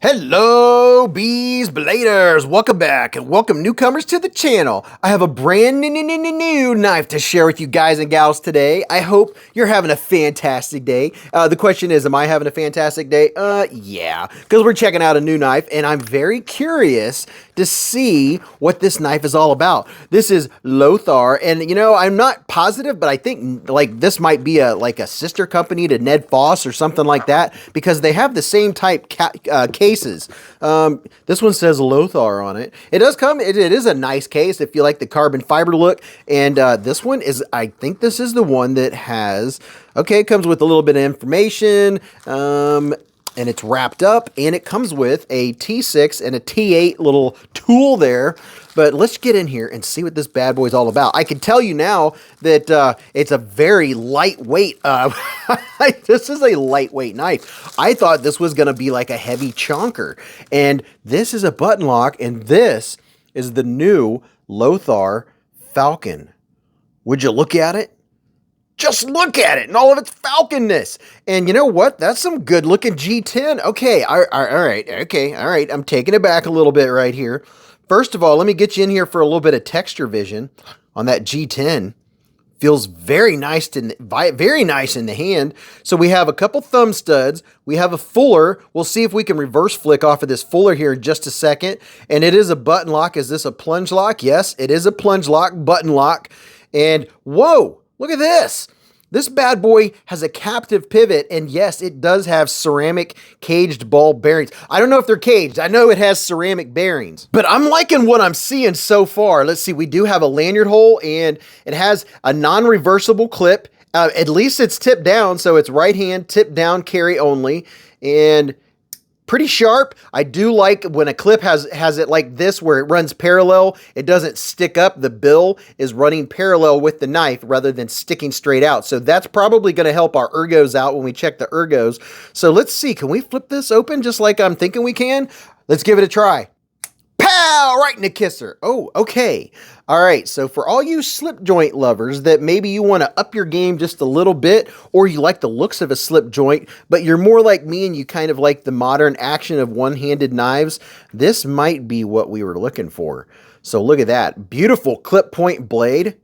Hello, bees, bladers. Welcome back and welcome newcomers to the channel. I have a brand new knife to share with you guys and gals today. I hope you're having a fantastic day. The question is, am I having a fantastic day? Yeah, because we're checking out a new knife and I'm very curious to see what this knife is all about. This is Lothar, and you know, I'm not positive, but I think like this might be a sister company to Ned Foss or something like that, because they have the same type cases. This one says Lothar on it. It does come, it is a nice case if you like the carbon fiber look, and this one is, I think this is the one that has, okay, it comes with a little bit of information, and it's wrapped up, and it comes with a T6 and a T8 little tool there. But let's get in here and see what this bad boy is all about. I can tell you now that it's a very lightweight, this is a lightweight knife. I thought this was going to be like a heavy chonker. And this is a button lock, and this is the new Lothar Falcon. Would you look at it? Just look at it and all of its falconness. And you know what? That's some good looking G10. Okay, all right. I'm taking it back a little bit right here. First of all, let me get you in here for a little bit of texture vision on that G10. Feels very nice in the hand. So we have a couple thumb studs. We have a fuller. We'll see if we can reverse flick off of this fuller here in just a second. And it is a button lock. Is this a plunge lock? Yes, it is a plunge lock, button lock. And whoa! Look at this. This bad boy has a captive pivot, and yes, it does have ceramic caged ball bearings. I don't know if they're caged. I know it has ceramic bearings, but I'm liking what I'm seeing so far. Let's see. We do have a lanyard hole, and it has a non-reversible clip. At least it's tipped down, so it's right hand, tip down, carry only, and pretty sharp. I do like when a clip has it like this, where it runs parallel. It doesn't stick up. The bill is running parallel with the knife rather than sticking straight out. So that's probably going to help our ergos out when we check the ergos. So let's see. Can we flip this open just like I'm thinking we can? Let's give it a try. Pow! Right in the kisser. Oh, okay. All right, so for all you slip joint lovers that maybe you want to up your game just a little bit, or you like the looks of a slip joint, but you're more like me and you kind of like the modern action of one-handed knives, this might be what we were looking for. So look at that. Beautiful clip point blade.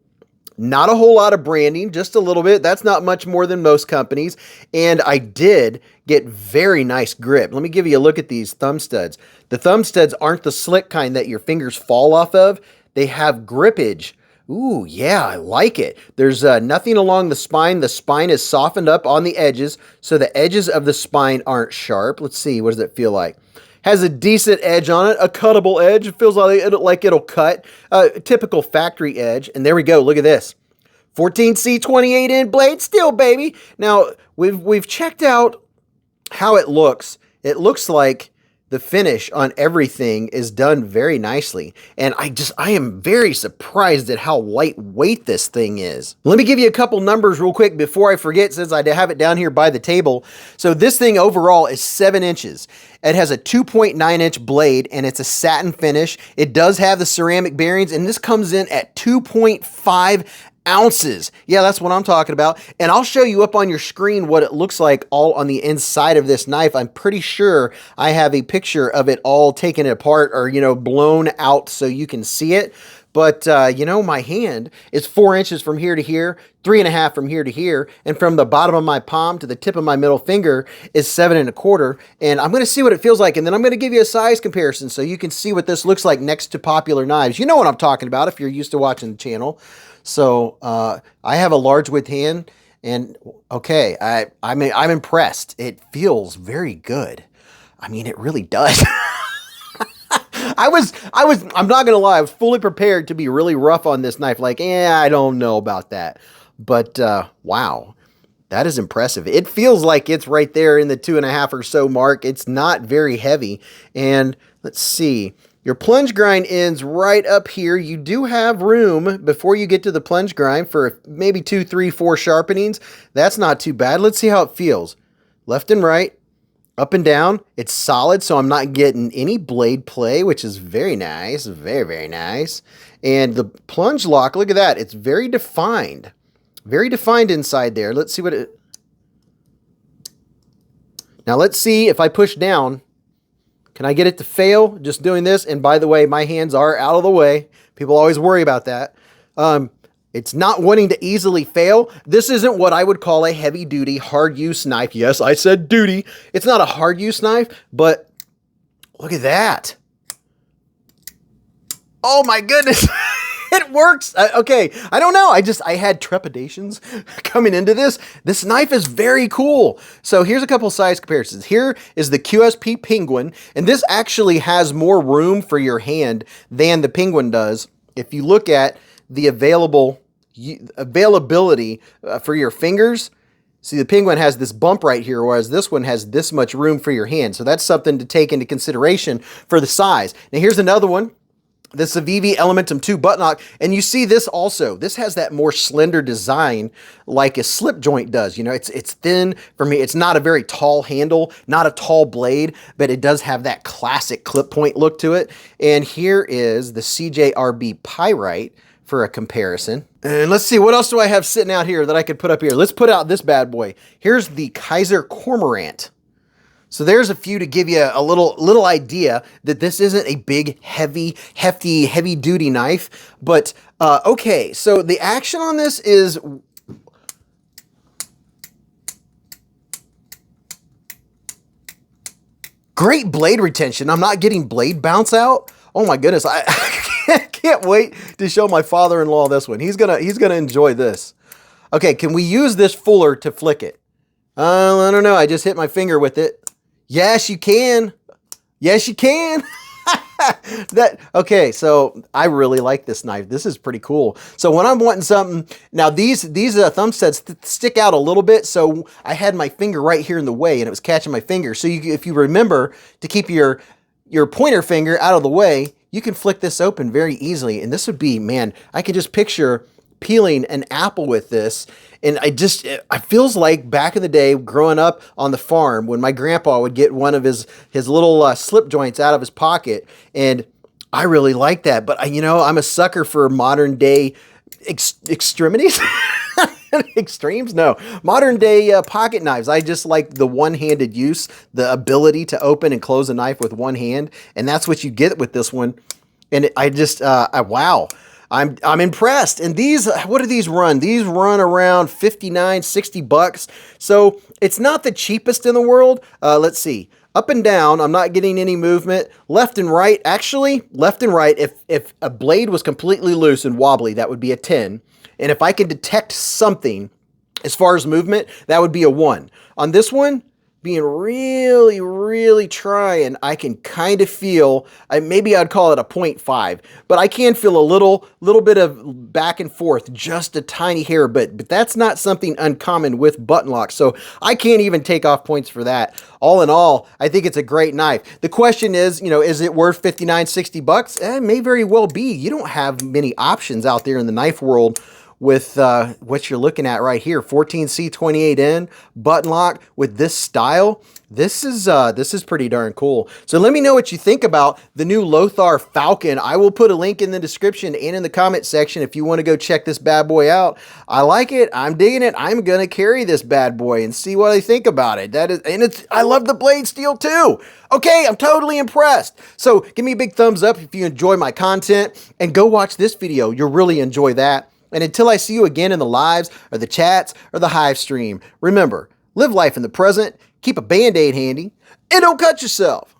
Not a whole lot of branding, just a little bit. That's not much more than most companies. And I did get very nice grip. Let me give you a look at these thumb studs. The thumb studs aren't the slick kind that your fingers fall off of. They have grippage. Ooh, yeah, I like it. There's nothing along the spine. The spine is softened up on the edges, so the edges of the spine aren't sharp. Let's see, what does it feel like? Has a decent edge on it, a cuttable edge. It feels like it'll cut. Typical factory edge. And there we go. Look at this. 14C 28-inch blade steel, baby. Now, we've checked out how it looks. It looks like the finish on everything is done very nicely. And I am very surprised at how lightweight this thing is. Let me give you a couple numbers real quick before I forget, since I have it down here by the table. So this thing overall is 7 inches. It has a 2.9-inch blade, and it's a satin finish. It does have the ceramic bearings, and this comes in at 2.5 ounces. Yeah, that's what I'm talking about. And I'll show you up on your screen what it looks like all on the inside of this knife. I'm pretty sure I have a picture of it all taken apart, or, you know, blown out so you can see it. But, you know, my hand is 4 inches from here to here, 3.5 from here to here, and from the bottom of my palm to the tip of my middle finger is 7.25. And I'm going to see what it feels like, and then I'm going to give you a size comparison so you can see what this looks like next to popular knives. You know what I'm talking about if you're used to watching the channel. So I have a large width hand, and okay, I'm impressed. It feels very good. I mean, it really does. I'm not gonna lie, I was fully prepared to be really rough on this knife. Like, I don't know about that. But wow, that is impressive. It feels like it's right there in the 2.5 or so mark. It's not very heavy. And let's see. Your plunge grind ends right up here. You do have room before you get to the plunge grind for maybe 2, 3, 4 sharpenings. That's not too bad. Let's see how it feels. Left and right, up and down. It's solid, so I'm not getting any blade play, which is very nice. Very, very nice. And the plunge lock, look at that. It's very defined. Very defined inside there. Let's see what it... Now let's see if I push down. Can I get it to fail just doing this? And by the way, my hands are out of the way. People always worry about that. It's not wanting to easily fail. This isn't what I would call a heavy duty, hard use knife. Yes, I said duty. It's not a hard use knife, but look at that. Oh my goodness. It works. Okay. I don't know. I had trepidations coming into this. This knife is very cool. So here's a couple size comparisons. Here is the QSP Penguin, and this actually has more room for your hand than the Penguin does. If you look at the availability for your fingers, see, the Penguin has this bump right here, whereas this one has this much room for your hand. So that's something to take into consideration for the size. Now here's another one. This Civivi Elementum 2 button lock, and you see this also. This has that more slender design like a slip joint does. You know, it's thin. For me, it's not a very tall handle, not a tall blade, but it does have that classic clip point look to it. And here is the CJRB Pyrite for a comparison. And let's see, what else do I have sitting out here that I could put up here? Let's put out this bad boy. Here's the Kizer Cormorant. So there's a few to give you a little idea that this isn't a big, hefty, heavy-duty knife. But, okay, so the action on this is... great blade retention. I'm not getting blade bounce out. Oh my goodness, I can't wait to show my father-in-law this one. He's gonna enjoy this. Okay, can we use this fuller to flick it? I don't know, I just hit my finger with it. Yes, you can. Yes, you can. Okay, so I really like this knife. This is pretty cool. So when I'm wanting something, now these thumb sets stick out a little bit, so I had my finger right here in the way, and it was catching my finger. So if you remember to keep your pointer finger out of the way, you can flick this open very easily. And this would be, man, I can just picture peeling an apple with this. And it feels like back in the day growing up on the farm when my grandpa would get one of his little slip joints out of his pocket. And I really like that. But I'm a sucker for modern day extremities. Extremes? No. Modern day pocket knives. I just like the one-handed use, the ability to open and close a knife with one hand. And that's what you get with this one. And wow. I'm impressed. And these, what do these run? These run around 59, 60 bucks. So it's not the cheapest in the world. Let's see. Up and down, I'm not getting any movement. Left and right, actually, left and right, if a blade was completely loose and wobbly, that would be a 10. And if I could detect something as far as movement, that would be a 1. On this one, being really, really trying, I can kind of feel, maybe I'd call it a 0.5, but I can feel a little bit of back and forth, just a tiny hair, but that's not something uncommon with button locks, so I can't even take off points for that. All in all, I think it's a great knife. The question is, is it worth 59, 60 bucks? It may very well be. You don't have many options out there in the knife world with what you're looking at right here, 14C28N button lock with this style. This is pretty darn cool. So let me know what you think about the new Lothar Falcon. I will put a link in the description and in the comment section if you want to go check this bad boy out. I like it. I'm digging it. I'm gonna carry this bad boy and see what I think about it. I love the blade steel too. Okay, I'm totally impressed. So give me a big thumbs up if you enjoy my content, and go watch this video. You'll really enjoy that. And until I see you again in the lives or the chats or the Hive stream, remember, live life in the present, keep a Band-Aid handy, and don't cut yourself.